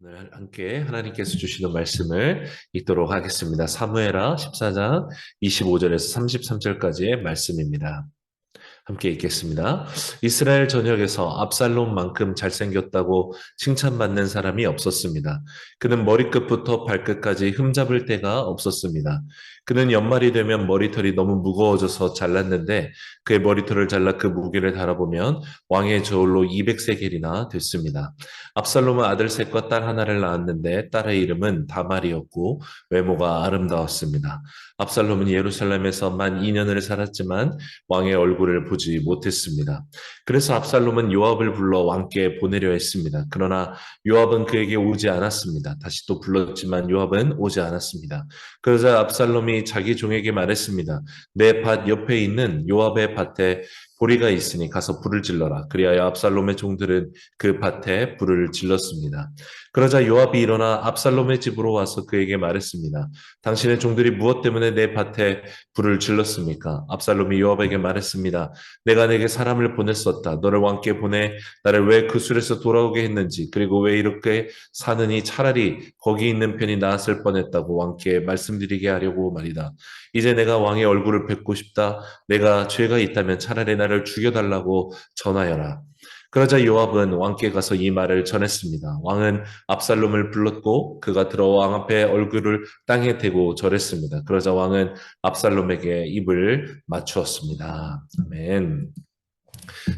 오늘 함께 하나님께서 주시는 말씀을 읽도록 하겠습니다. 사무엘하 14장 25절에서 33절까지의 말씀입니다. 함께 읽겠습니다. 이스라엘 전역에서 압살롬만큼 잘생겼다고 칭찬받는 사람이 없었습니다. 그는 머리끝부터 발끝까지 흠잡을 데가 없었습니다. 그는 연말이 되면 머리털이 너무 무거워져서 잘랐는데 그의 머리털을 잘라 그 무게를 달아보면 왕의 저울로 200세겔이나 됐습니다. 압살롬은 아들 셋과 딸 하나를 낳았는데 딸의 이름은 다말이었고 외모가 아름다웠습니다. 압살롬은 예루살렘에서 만 2년을 살았지만 왕의 얼굴을 보지 못했습니다. 그래서 압살롬은 요압을 불러 왕께 보내려 했습니다. 그러나 요압은 그에게 오지 않았습니다. 다시 또 불렀지만 요압은 오지 않았습니다. 그러자 압살롬이 자기 종에게 말했습니다. 내 밭 옆에 있는 요압의 밭에 보리가 있으니 가서 불을 질러라. 그리하여 압살롬의 종들은 그 밭에 불을 질렀습니다. 그러자 요압이 일어나 압살롬의 집으로 와서 그에게 말했습니다. 당신의 종들이 무엇 때문에 내 밭에 불을 질렀습니까? 압살롬이 요압에게 말했습니다. 내가 내게 사람을 보냈었다. 너를 왕께 보내 나를 왜 그 술에서 돌아오게 했는지 그리고 왜 이렇게 사느니 차라리 거기 있는 편이 나았을 뻔했다고 왕께 말씀드리게 하려고 말이다. 이제 내가 왕의 얼굴을 뵙고 싶다. 내가 죄가 있다면 차라리 나를 죽여달라고 전하여라. 그러자 요압은 왕께 가서 이 말을 전했습니다. 왕은 압살롬을 불렀고 그가 들어와 왕 앞에 얼굴을 땅에 대고 절했습니다. 그러자 왕은 압살롬에게 입을 맞추었습니다. 아멘.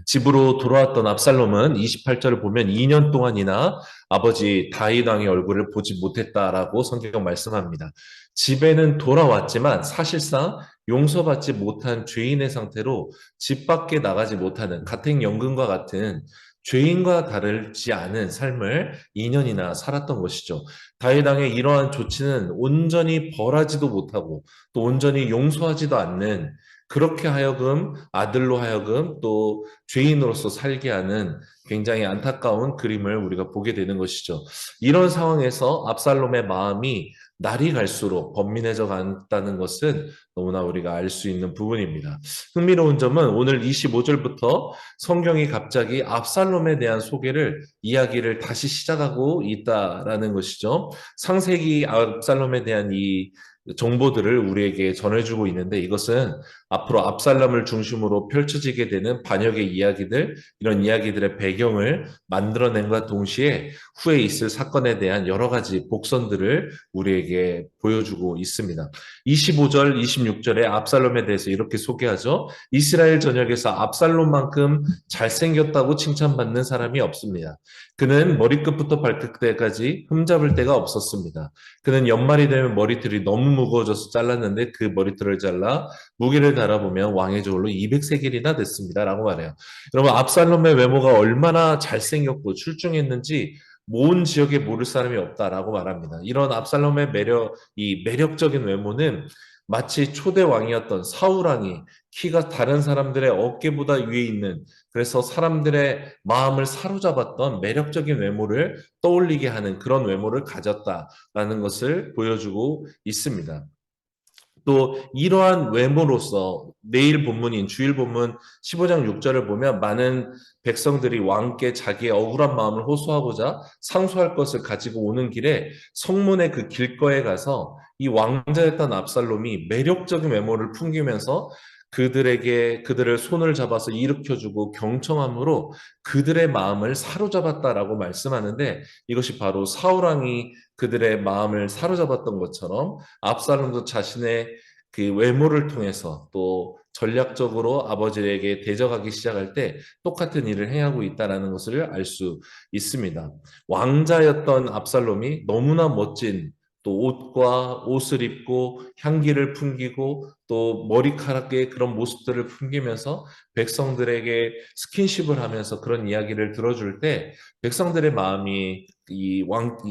집으로 돌아왔던 압살롬은 28절을 보면 2년 동안이나 아버지 다윗 왕의 얼굴을 보지 못했다라고 성경 말씀합니다. 집에는 돌아왔지만 사실상 용서받지 못한 죄인의 상태로 집 밖에 나가지 못하는 가택연금과 같은 죄인과 다르지 않은 삶을 2년이나 살았던 것이죠. 다윗 왕의 이러한 조치는 온전히 벌하지도 못하고 또 온전히 용서하지도 않는 그렇게 하여금 아들로 하여금 또 죄인으로서 살게 하는 굉장히 안타까운 그림을 우리가 보게 되는 것이죠. 이런 상황에서 압살롬의 마음이 날이 갈수록 번민해져 간다는 것은 너무나 우리가 알 수 있는 부분입니다. 흥미로운 점은 오늘 25절부터 성경이 갑자기 압살롬에 대한 이야기를 다시 시작하고 있다라는 것이죠. 창세기 압살롬에 대한 이 정보들을 우리에게 전해주고 있는데 이것은 앞으로 압살롬을 중심으로 펼쳐지게 되는 반역의 이야기들, 이런 이야기들의 배경을 만들어낸과 동시에 후에 있을 사건에 대한 여러 가지 복선들을 우리에게 보여주고 있습니다. 25절, 26절에 압살롬에 대해서 이렇게 소개하죠. 이스라엘 전역에서 압살롬만큼 잘생겼다고 칭찬받는 사람이 없습니다. 그는 머리끝부터 발끝까지 흠잡을 데가 없었습니다. 그는 연말이 되면 머리털이 너무 무거워져서 잘랐는데 그 머리털을 잘라 무게를 달아보면 왕의 저울로 200세겔이나 됐습니다라고 말해요. 여러분 압살롬의 외모가 얼마나 잘생겼고 출중했는지 모은 지역에 모를 사람이 없다라고 말합니다. 이런 압살롬의 이 매력적인 외모는 마치 초대 왕이었던 사울 왕이 키가 다른 사람들의 어깨보다 위에 있는 그래서 사람들의 마음을 사로잡았던 매력적인 외모를 떠올리게 하는 그런 외모를 가졌다라는 것을 보여주고 있습니다. 또 이러한 외모로서 내일 본문인 주일 본문 15장 6절을 보면 많은 백성들이 왕께 자기의 억울한 마음을 호소하고자 상소할 것을 가지고 오는 길에 성문의 그 길거에 가서 이 왕자였던 압살롬이 매력적인 외모를 풍기면서 그들을 손을 잡아서 일으켜주고 경청함으로 그들의 마음을 사로잡았다라고 말씀하는데 이것이 바로 사울왕이 그들의 마음을 사로잡았던 것처럼 압살롬도 자신의 그 외모를 통해서 또 전략적으로 아버지에게 대적하기 시작할 때 똑같은 일을 행하고 있다는 것을 알 수 있습니다. 왕자였던 압살롬이 너무나 멋진 또 옷을 입고 향기를 풍기고 또 머리카락의 그런 모습들을 풍기면서 백성들에게 스킨십을 하면서 그런 이야기를 들어줄 때 백성들의 마음이 이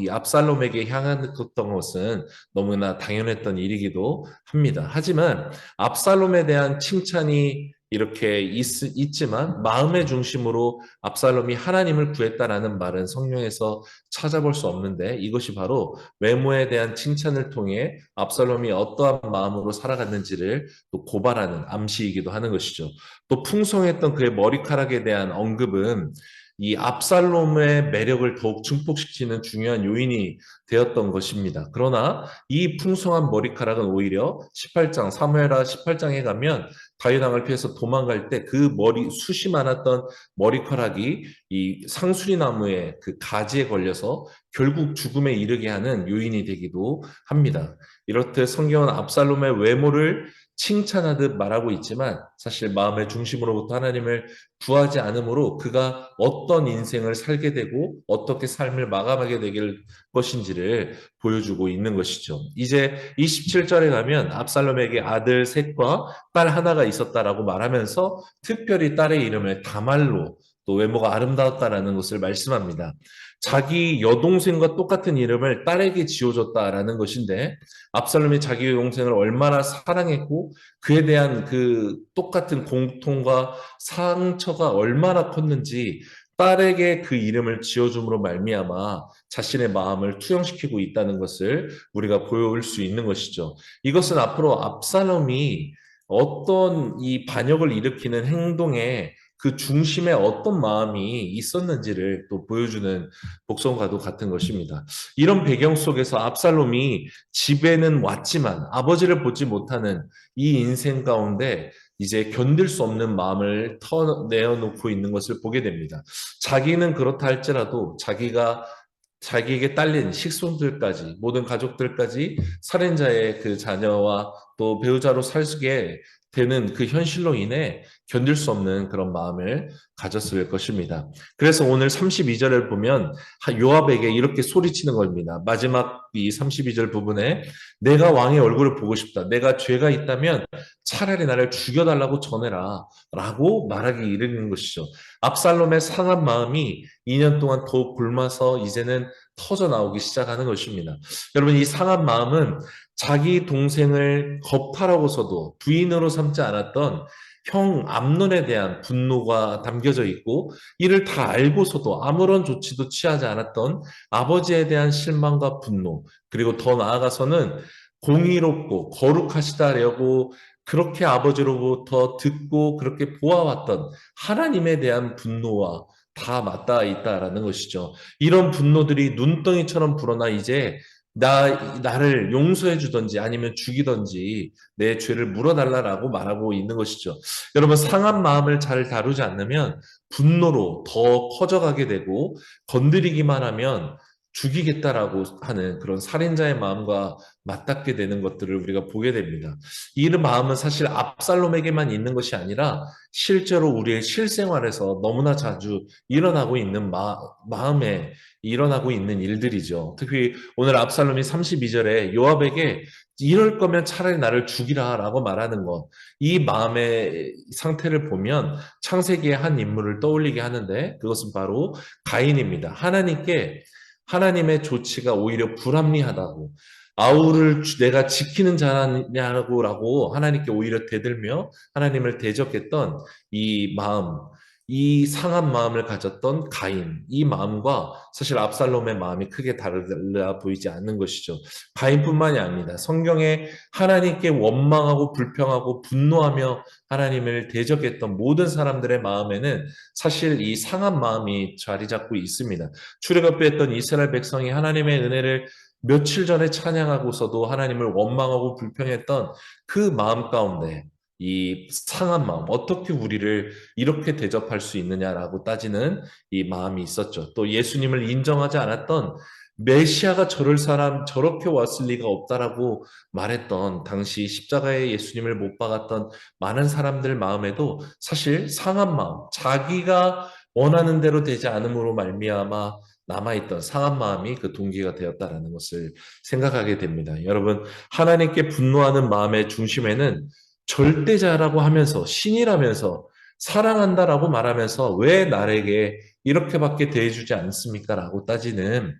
압살롬에게 향했던 것은 너무나 당연했던 일이기도 합니다. 하지만 압살롬에 대한 칭찬이 이렇게 있지만 마음의 중심으로 압살롬이 하나님을 구했다라는 말은 성경에서 찾아볼 수 없는데 이것이 바로 외모에 대한 칭찬을 통해 압살롬이 어떠한 마음으로 살아갔는지를 또 고발하는 암시이기도 하는 것이죠. 또 풍성했던 그의 머리카락에 대한 언급은 이 압살롬의 매력을 더욱 증폭시키는 중요한 요인이 되었던 것입니다. 그러나 이 풍성한 머리카락은 오히려 18장, 사무엘하 18장에 가면 다윗 왕을 피해서 도망갈 때 그 숱이 많았던 머리카락이 이 상수리 나무의 그 가지에 걸려서 결국 죽음에 이르게 하는 요인이 되기도 합니다. 이렇듯 성경은 압살롬의 외모를 칭찬하듯 말하고 있지만 사실 마음의 중심으로부터 하나님을 구하지 않으므로 그가 어떤 인생을 살게 되고 어떻게 삶을 마감하게 될 것인지를 보여주고 있는 것이죠. 이제 27절에 가면 압살롬에게 아들 셋과 딸 하나가 있었다라고 말하면서 특별히 딸의 이름을 다말로, 또 외모가 아름다웠다라는 것을 말씀합니다. 자기 여동생과 똑같은 이름을 딸에게 지어줬다라는 것인데, 압살롬이 자기 여동생을 얼마나 사랑했고 그에 대한 그 똑같은 공통과 상처가 얼마나 컸는지 딸에게 그 이름을 지어줌으로 말미암아 자신의 마음을 투영시키고 있다는 것을 우리가 보여올 수 있는 것이죠. 이것은 앞으로 압살롬이 어떤 이 반역을 일으키는 행동에 그 중심에 어떤 마음이 있었는지를 또 보여주는 복선과도 같은 것입니다. 이런 배경 속에서 압살롬이 집에는 왔지만 아버지를 보지 못하는 이 인생 가운데 이제 견딜 수 없는 마음을 터내어놓고 있는 것을 보게 됩니다. 자기는 그렇다 할지라도 자기에게 딸린 식손들까지, 모든 가족들까지 살인자의 그 자녀와 또 배우자로 살게 되는 그 현실로 인해 견딜 수 없는 그런 마음을 가졌을 것입니다. 그래서 오늘 32절을 보면 요압에게 이렇게 소리치는 겁니다. 마지막 이 32절 부분에 내가 왕의 얼굴을 보고 싶다. 내가 죄가 있다면 차라리 나를 죽여달라고 전해라. 라고 말하기 이르는 것이죠. 압살롬의 상한 마음이 2년 동안 더욱 굶어서 이제는 터져 나오기 시작하는 것입니다. 여러분, 이 상한 마음은 자기 동생을 겁탈하고서도 부인으로 삼지 않았던 형 암논에 대한 분노가 담겨져 있고, 이를 다 알고서도 아무런 조치도 취하지 않았던 아버지에 대한 실망과 분노, 그리고 더 나아가서는 공의롭고 거룩하시다라고 그렇게 아버지로부터 듣고 그렇게 보아왔던 하나님에 대한 분노와 다 맞닿아 있다라는 것이죠. 이런 분노들이 눈덩이처럼 불어나 이제 나를 용서해 주든지 아니면 죽이든지 내 죄를 물어달라라고 말하고 있는 것이죠. 여러분, 상한 마음을 잘 다루지 않으면 분노로 더 커져가게 되고, 건드리기만 하면 죽이겠다라고 하는 그런 살인자의 마음과 맞닿게 되는 것들을 우리가 보게 됩니다. 이 마음은 사실 압살롬에게만 있는 것이 아니라 실제로 우리의 실생활에서 너무나 자주 일어나고 있는 마음에 일어나고 있는 일들이죠. 특히 오늘 압살롬이 32절에 요압에게 이럴 거면 차라리 나를 죽이라라고 말하는 것, 이 마음의 상태를 보면 창세기의 한 인물을 떠올리게 하는데, 그것은 바로 가인입니다. 하나님의 조치가 오히려 불합리하다고, 아우를 내가 지키는 자냐고라고 하나님께 오히려 대들며 하나님을 대적했던 이 마음, 이 상한 마음을 가졌던 가인, 이 마음과 사실 압살롬의 마음이 크게 달라 보이지 않는 것이죠. 가인뿐만이 아닙니다. 성경에 하나님께 원망하고 불평하고 분노하며 하나님을 대적했던 모든 사람들의 마음에는 사실 이 상한 마음이 자리 잡고 있습니다. 출애굽했던 이스라엘 백성이 하나님의 은혜를 며칠 전에 찬양하고서도 하나님을 원망하고 불평했던 그 마음 가운데 이 상한 마음, 어떻게 우리를 이렇게 대접할 수 있느냐라고 따지는 이 마음이 있었죠. 또 예수님을 인정하지 않았던, 메시아가 저럴 사람 저렇게 왔을 리가 없다라고 말했던, 당시 십자가에 예수님을 못 박았던 많은 사람들 마음에도 사실 상한 마음, 자기가 원하는 대로 되지 않음으로 말미암아 남아있던 상한 마음이 그 동기가 되었다라는 것을 생각하게 됩니다. 여러분, 하나님께 분노하는 마음의 중심에는 절대자라고 하면서, 신이라면서, 사랑한다라고 말하면서 왜 나에게 이렇게밖에 대해주지 않습니까? 라고 따지는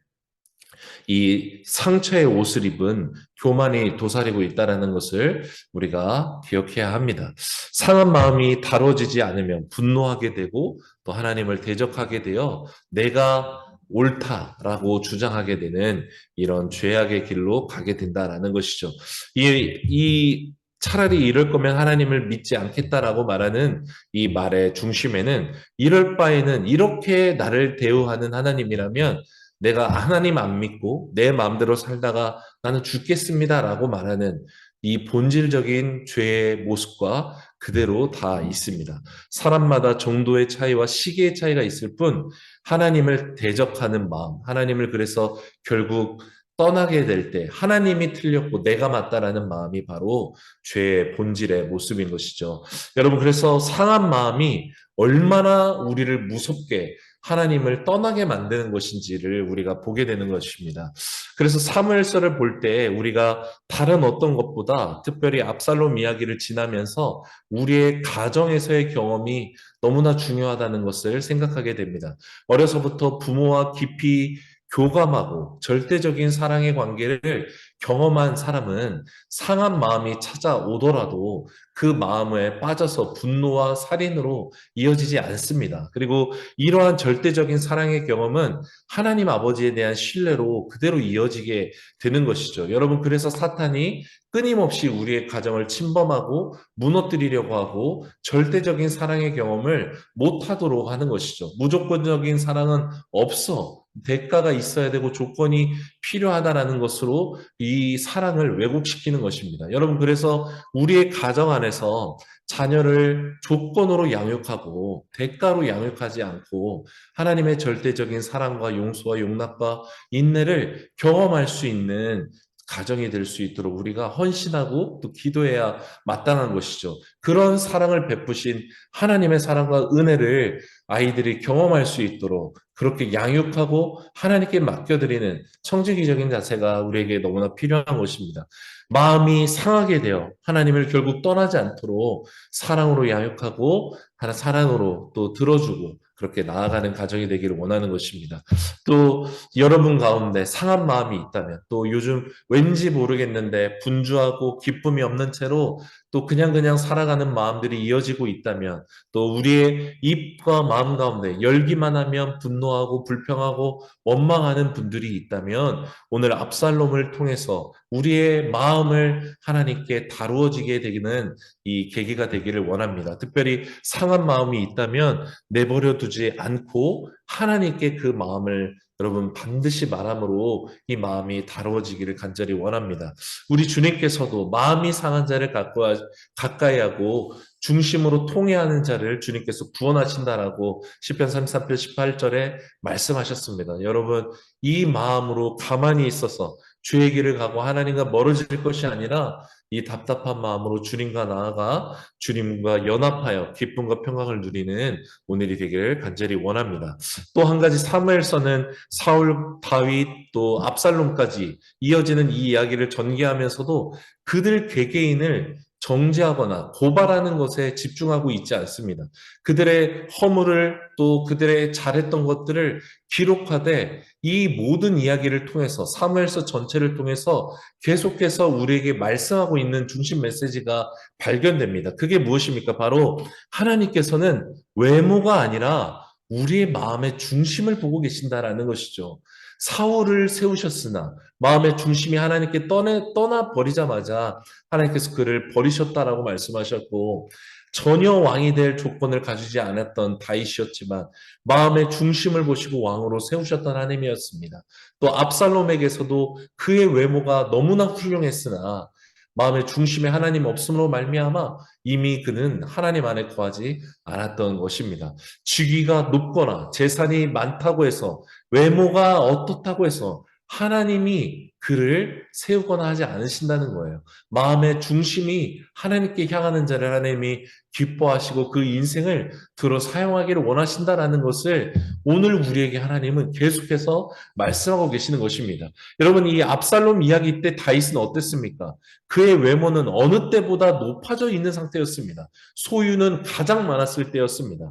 이 상처의 옷을 입은 교만이 도사리고 있다는 것을 우리가 기억해야 합니다. 상한 마음이 다뤄지지 않으면 분노하게 되고 또 하나님을 대적하게 되어 내가 옳다라고 주장하게 되는 이런 죄악의 길로 가게 된다라는 것이죠. 이 차라리 이럴 거면 하나님을 믿지 않겠다라고 말하는 이 말의 중심에는 이럴 바에는 이렇게 나를 대우하는 하나님이라면 내가 하나님 안 믿고 내 마음대로 살다가 나는 죽겠습니다라고 말하는 이 본질적인 죄의 모습과 그대로 다 있습니다. 사람마다 정도의 차이와 시기의 차이가 있을 뿐 하나님을 대적하는 마음, 하나님을 그래서 결국 떠나게 될 때 하나님이 틀렸고 내가 맞다라는 마음이 바로 죄의 본질의 모습인 것이죠. 여러분, 그래서 상한 마음이 얼마나 우리를 무섭게 하나님을 떠나게 만드는 것인지를 우리가 보게 되는 것입니다. 그래서 사무엘서를 볼 때 우리가 다른 어떤 것보다 특별히 압살롬 이야기를 지나면서 우리의 가정에서의 경험이 너무나 중요하다는 것을 생각하게 됩니다. 어려서부터 부모와 깊이 교감하고 절대적인 사랑의 관계를 경험한 사람은 상한 마음이 찾아오더라도 그 마음에 빠져서 분노와 살인으로 이어지지 않습니다. 그리고 이러한 절대적인 사랑의 경험은 하나님 아버지에 대한 신뢰로 그대로 이어지게 되는 것이죠. 여러분, 그래서 사탄이 끊임없이 우리의 가정을 침범하고 무너뜨리려고 하고 절대적인 사랑의 경험을 못하도록 하는 것이죠. 무조건적인 사랑은 없어. 대가가 있어야 되고 조건이 필요하다라는 것으로 이 사랑을 왜곡시키는 것입니다. 여러분, 그래서 우리의 가정 안에서 자녀를 조건으로 양육하고 대가로 양육하지 않고 하나님의 절대적인 사랑과 용서와 용납과 인내를 경험할 수 있는 가정이 될 수 있도록 우리가 헌신하고 또 기도해야 마땅한 것이죠. 그런 사랑을 베푸신 하나님의 사랑과 은혜를 아이들이 경험할 수 있도록 그렇게 양육하고 하나님께 맡겨드리는 청지기적인 자세가 우리에게 너무나 필요한 것입니다. 마음이 상하게 되어 하나님을 결국 떠나지 않도록 사랑으로 양육하고 사랑으로 또 들어주고 그렇게 나아가는 가정이 되기를 원하는 것입니다. 또 여러분 가운데 상한 마음이 있다면 또 요즘 왠지 모르겠는데 분주하고 기쁨이 없는 채로 또 그냥 살아가는 마음들이 이어지고 있다면 또 우리의 입과 마음 가운데 열기만 하면 분노하고 불평하고 원망하는 분들이 있다면 오늘 압살롬을 통해서 우리의 마음을 하나님께 다루어지게 되기는 이 계기가 되기를 원합니다. 특별히 상한 마음이 있다면 내버려 두지 않고 하나님께 그 마음을 여러분 반드시 말함으로 이 마음이 다루어지기를 간절히 원합니다. 우리 주님께서도 마음이 상한 자를 가까이 하고 중심으로 통회하는 자를 주님께서 구원하신다라고 시편 33편 18절에 말씀하셨습니다. 여러분, 이 마음으로 가만히 있어서 주의 길을 가고 하나님과 멀어질 것이 아니라 이 답답한 마음으로 주님과 나아가 주님과 연합하여 기쁨과 평강을 누리는 오늘이 되기를 간절히 원합니다. 또 한 가지 사무엘서는 사울, 다윗, 또 압살롬까지 이어지는 이 이야기를 전개하면서도 그들 개개인을 정죄하거나 고발하는 것에 집중하고 있지 않습니다. 그들의 허물을 또 그들의 잘했던 것들을 기록하되 이 모든 이야기를 통해서 사무엘서 전체를 통해서 계속해서 우리에게 말씀하고 있는 중심 메시지가 발견됩니다. 그게 무엇입니까? 바로 하나님께서는 외모가 아니라 우리의 마음의 중심을 보고 계신다라는 것이죠. 사울을 세우셨으나 마음의 중심이 하나님께 떠나 버리자마자 하나님께서 그를 버리셨다라고 말씀하셨고 전혀 왕이 될 조건을 가지지 않았던 다윗이었지만 마음의 중심을 보시고 왕으로 세우셨던 하나님이었습니다. 또 압살롬에게서도 그의 외모가 너무나 훌륭했으나 마음의 중심에 하나님 없음으로 말미암아 이미 그는 하나님 안에 거하지 않았던 것입니다. 직위가 높거나 재산이 많다고 해서 외모가 어떻다고 해서 하나님이 그를 세우거나 하지 않으신다는 거예요. 마음의 중심이 하나님께 향하는 자를 하나님이 기뻐하시고 그 인생을 들어 사용하기를 원하신다라는 것을 오늘 우리에게 하나님은 계속해서 말씀하고 계시는 것입니다. 여러분, 이 압살롬 이야기 때 다윗은 어땠습니까? 그의 외모는 어느 때보다 높아져 있는 상태였습니다. 소유는 가장 많았을 때였습니다.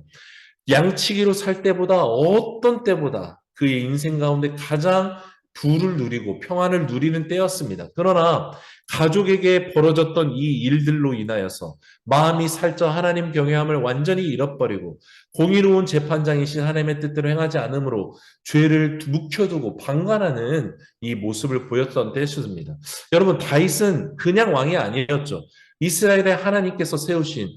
양치기로 살 때보다 어떤 때보다 그의 인생 가운데 가장 부를 누리고 평안을 누리는 때였습니다. 그러나 가족에게 벌어졌던 이 일들로 인하여서 마음이 살쪄 하나님 경외함을 완전히 잃어버리고 공의로운 재판장이신 하나님의 뜻대로 행하지 않으므로 죄를 묵혀두고 방관하는 이 모습을 보였던 때였습니다. 여러분, 다윗은 그냥 왕이 아니었죠. 이스라엘의 하나님께서 세우신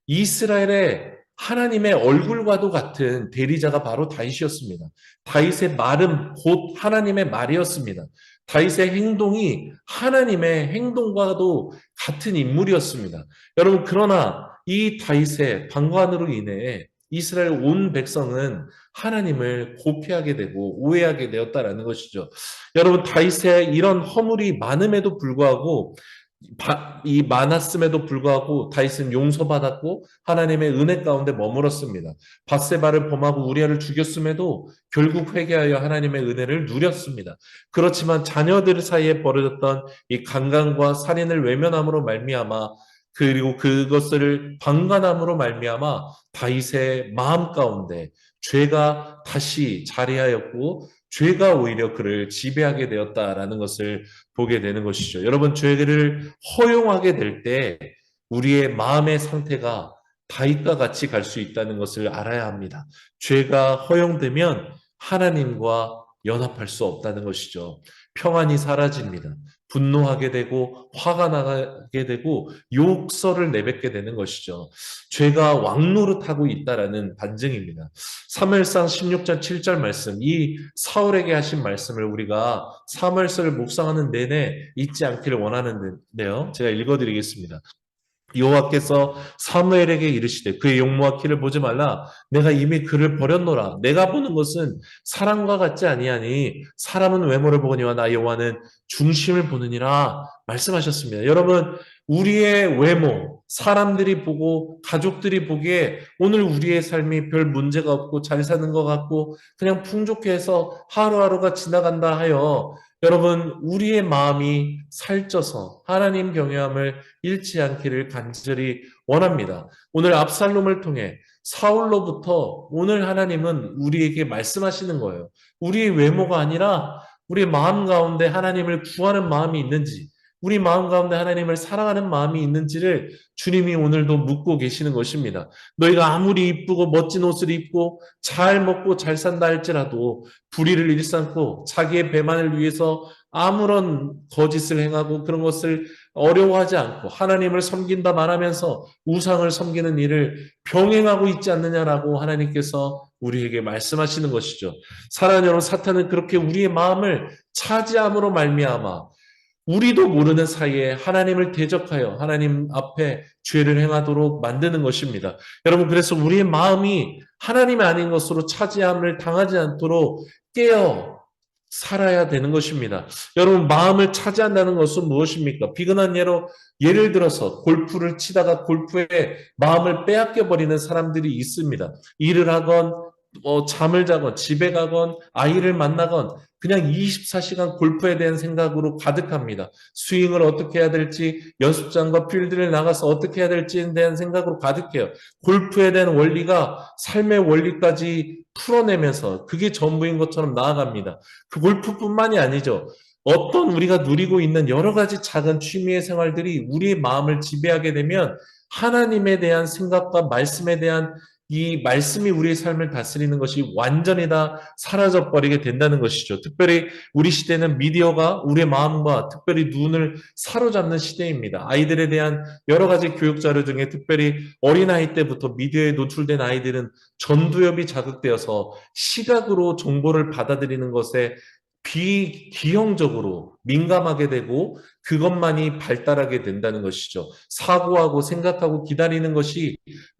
이스라엘의 하나님의 얼굴과도 같은 대리자가 바로 다윗이었습니다. 다윗의 말은 곧 하나님의 말이었습니다. 다윗의 행동이 하나님의 행동과도 같은 인물이었습니다. 여러분, 그러나 이 다윗의 방관으로 인해 이스라엘 온 백성은 하나님을 고피하게 되고 오해하게 되었다라는 것이죠. 여러분, 다윗의 이런 허물이 많음에도 불구하고 이 많았음에도 불구하고 다윗은 용서받았고 하나님의 은혜 가운데 머물었습니다. 밧세바를 범하고 우리아를 죽였음에도 결국 회개하여 하나님의 은혜를 누렸습니다. 그렇지만 자녀들 사이에 벌어졌던 이 강간과 살인을 외면함으로 말미암아 그리고 그것을 방관함으로 말미암아 다윗의 마음 가운데 죄가 다시 자리하였고 죄가 오히려 그를 지배하게 되었다라는 것을 보게 되는 것이죠. 여러분, 죄를 허용하게 될 때 우리의 마음의 상태가 다윗과 같이 갈 수 있다는 것을 알아야 합니다. 죄가 허용되면 하나님과 연합할 수 없다는 것이죠. 평안이 사라집니다. 분노하게 되고 화가 나게 되고 욕설을 내뱉게 되는 것이죠. 죄가 왕노릇하고 있다라는 반증입니다. 사무엘상 16장 7절 말씀, 이 사울에게 하신 말씀을 우리가 사무엘서를 묵상하는 내내 잊지 않기를 원하는데요. 제가 읽어드리겠습니다. 여호와께서 사무엘에게 이르시되 그의 용모와 키를 보지 말라. 내가 이미 그를 버렸노라. 내가 보는 것은 사람과 같지 아니하니 사람은 외모를 보거니와 나 여호와는 중심을 보느니라 말씀하셨습니다. 여러분, 우리의 외모, 사람들이 보고 가족들이 보기에 오늘 우리의 삶이 별 문제가 없고 잘 사는 것 같고 그냥 풍족해 해서 하루하루가 지나간다 하여 여러분, 우리의 마음이 살쪄서 하나님 경외함을 잃지 않기를 간절히 원합니다. 오늘 압살롬을 통해 사울로부터 오늘 하나님은 우리에게 말씀하시는 거예요. 우리의 외모가 아니라 우리 마음 가운데 하나님을 구하는 마음이 있는지, 우리 마음 가운데 하나님을 사랑하는 마음이 있는지를 주님이 오늘도 묻고 계시는 것입니다. 너희가 아무리 이쁘고 멋진 옷을 입고 잘 먹고 잘 산다 할지라도 불의를 일삼고 자기의 배만을 위해서 아무런 거짓을 행하고 그런 것을 어려워하지 않고 하나님을 섬긴다 말하면서 우상을 섬기는 일을 병행하고 있지 않느냐라고 하나님께서 우리에게 말씀하시는 것이죠. 사랑하는 여러분, 사탄은 그렇게 우리의 마음을 차지함으로 말미암아 우리도 모르는 사이에 하나님을 대적하여 하나님 앞에 죄를 행하도록 만드는 것입니다. 여러분, 그래서 우리의 마음이 하나님이 아닌 것으로 차지함을 당하지 않도록 깨어 살아야 되는 것입니다. 여러분, 마음을 차지한다는 것은 무엇입니까? 비근한 예를 들어서 골프를 치다가 골프에 마음을 빼앗겨 버리는 사람들이 있습니다. 일을 하건 잠을 자건 집에 가건 아이를 만나건 그냥 24시간 골프에 대한 생각으로 가득합니다. 스윙을 어떻게 해야 될지, 연습장과 필드를 나가서 어떻게 해야 될지에 대한 생각으로 가득해요. 골프에 대한 원리가 삶의 원리까지 풀어내면서 그게 전부인 것처럼 나아갑니다. 그 골프뿐만이 아니죠. 어떤 우리가 누리고 있는 여러 가지 작은 취미의 생활들이 우리의 마음을 지배하게 되면 하나님에 대한 생각과 말씀에 대한 이 말씀이 우리의 삶을 다스리는 것이 완전히 다 사라져버리게 된다는 것이죠. 특별히 우리 시대는 미디어가 우리의 마음과 특별히 눈을 사로잡는 시대입니다. 아이들에 대한 여러 가지 교육 자료 중에 특별히 어린아이 때부터 미디어에 노출된 아이들은 전두엽이 자극되어서 시각으로 정보를 받아들이는 것에 비기형적으로 민감하게 되고 그것만이 발달하게 된다는 것이죠. 사고하고 생각하고 기다리는 것이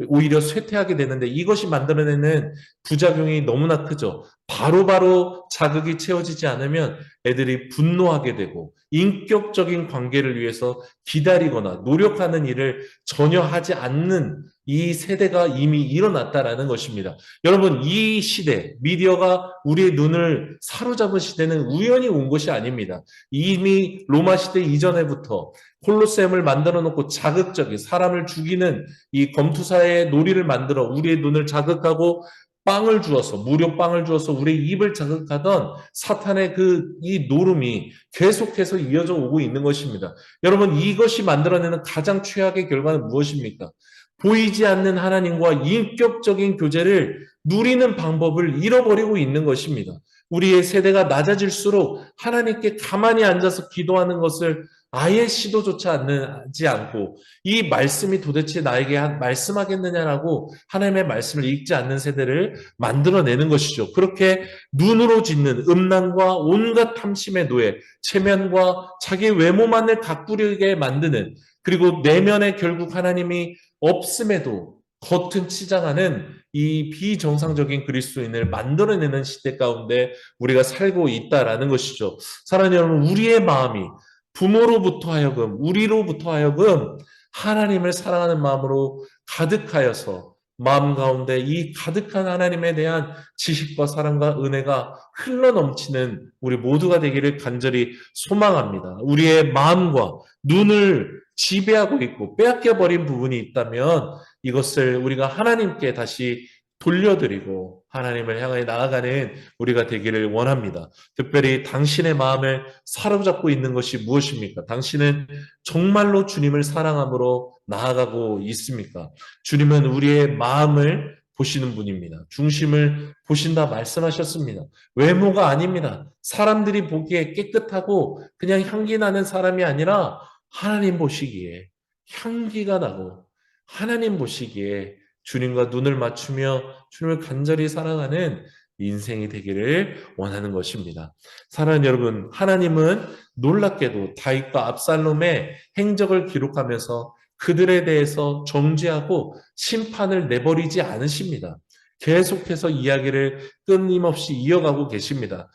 오히려 쇠퇴하게 되는데 이것이 만들어내는 부작용이 너무나 크죠. 바로바로 자극이 채워지지 않으면 애들이 분노하게 되고 인격적인 관계를 위해서 기다리거나 노력하는 일을 전혀 하지 않는 이 세대가 이미 일어났다라는 것입니다. 여러분, 이 시대, 미디어가 우리의 눈을 사로잡은 시대는 우연히 온 것이 아닙니다. 이미 로마 시대 이전에부터 콜로세움을 만들어 놓고 자극적인 사람을 죽이는 이 검투사의 놀이를 만들어 우리의 눈을 자극하고 빵을 주어서 무료 빵을 주어서 우리의 입을 자극하던 사탄의 이 노름이 계속해서 이어져 오고 있는 것입니다. 여러분, 이것이 만들어내는 가장 최악의 결과는 무엇입니까? 보이지 않는 하나님과 인격적인 교제를 누리는 방법을 잃어버리고 있는 것입니다. 우리의 세대가 낮아질수록 하나님께 가만히 앉아서 기도하는 것을 아예 시도조차 하지 않고 이 말씀이 도대체 나에게 말씀하겠느냐라고 하나님의 말씀을 읽지 않는 세대를 만들어내는 것이죠. 그렇게 눈으로 짓는 음란과 온갖 탐심의 노예, 체면과 자기 외모만을 가꾸리게 만드는, 그리고 내면에 결국 하나님이 없음에도 겉은 치장하는 이 비정상적인 그리스도인을 만들어내는 시대 가운데 우리가 살고 있다라는 것이죠. 사랑하는 여러분, 우리의 마음이 부모로부터 하여금, 우리로부터 하여금 하나님을 사랑하는 마음으로 가득하여서 마음 가운데 이 가득한 하나님에 대한 지식과 사랑과 은혜가 흘러넘치는 우리 모두가 되기를 간절히 소망합니다. 우리의 마음과 눈을 지배하고 있고 빼앗겨버린 부분이 있다면 이것을 우리가 하나님께 다시 돌려드리고 하나님을 향해 나아가는 우리가 되기를 원합니다. 특별히 당신의 마음을 사로잡고 있는 것이 무엇입니까? 당신은 정말로 주님을 사랑함으로 나아가고 있습니까? 주님은 우리의 마음을 보시는 분입니다. 중심을 보신다 말씀하셨습니다. 외모가 아닙니다. 사람들이 보기에 깨끗하고 그냥 향기 나는 사람이 아니라 하나님 보시기에 향기가 나고 하나님 보시기에 주님과 눈을 맞추며 주님을 간절히 사랑하는 인생이 되기를 원하는 것입니다. 사랑하는 여러분, 하나님은 놀랍게도 다윗과 압살롬의 행적을 기록하면서 그들에 대해서 정죄하고 심판을 내버리지 않으십니다. 계속해서 이야기를 끊임없이 이어가고 계십니다.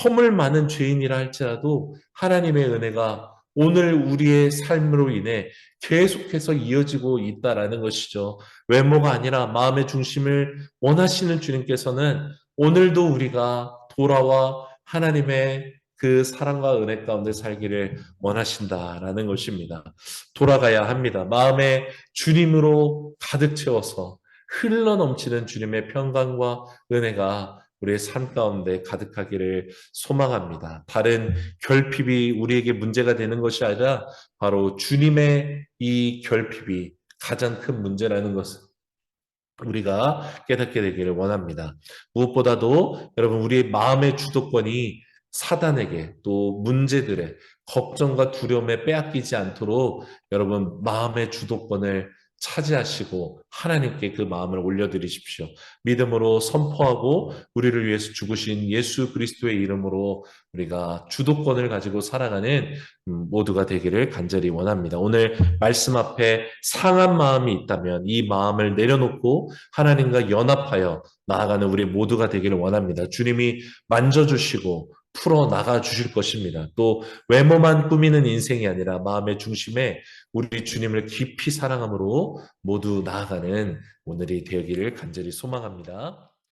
허물 많은 죄인이라 할지라도 하나님의 은혜가 오늘 우리의 삶으로 인해 계속해서 이어지고 있다라는 것이죠. 외모가 아니라 마음의 중심을 원하시는 주님께서는 오늘도 우리가 돌아와 하나님의 그 사랑과 은혜 가운데 살기를 원하신다라는 것입니다. 돌아가야 합니다. 마음에 주님으로 가득 채워서 흘러넘치는 주님의 평강과 은혜가 우리의 삶 가운데 가득하기를 소망합니다. 다른 결핍이 우리에게 문제가 되는 것이 아니라 바로 주님의 이 결핍이 가장 큰 문제라는 것을 우리가 깨닫게 되기를 원합니다. 무엇보다도 여러분, 우리의 마음의 주도권이 사단에게 또 문제들의 걱정과 두려움에 빼앗기지 않도록 여러분 마음의 주도권을 차지하시고 하나님께 그 마음을 올려드리십시오. 믿음으로 선포하고 우리를 위해서 죽으신 예수 그리스도의 이름으로 우리가 주도권을 가지고 살아가는 모두가 되기를 간절히 원합니다. 오늘 말씀 앞에 상한 마음이 있다면 이 마음을 내려놓고 하나님과 연합하여 나아가는 우리 모두가 되기를 원합니다. 주님이 만져주시고 풀어 나가 주실 것입니다. 또 외모만 꾸미는 인생이 아니라 마음의 중심에 우리 주님을 깊이 사랑함으로 모두 나아가는 오늘이 되기를 간절히 소망합니다.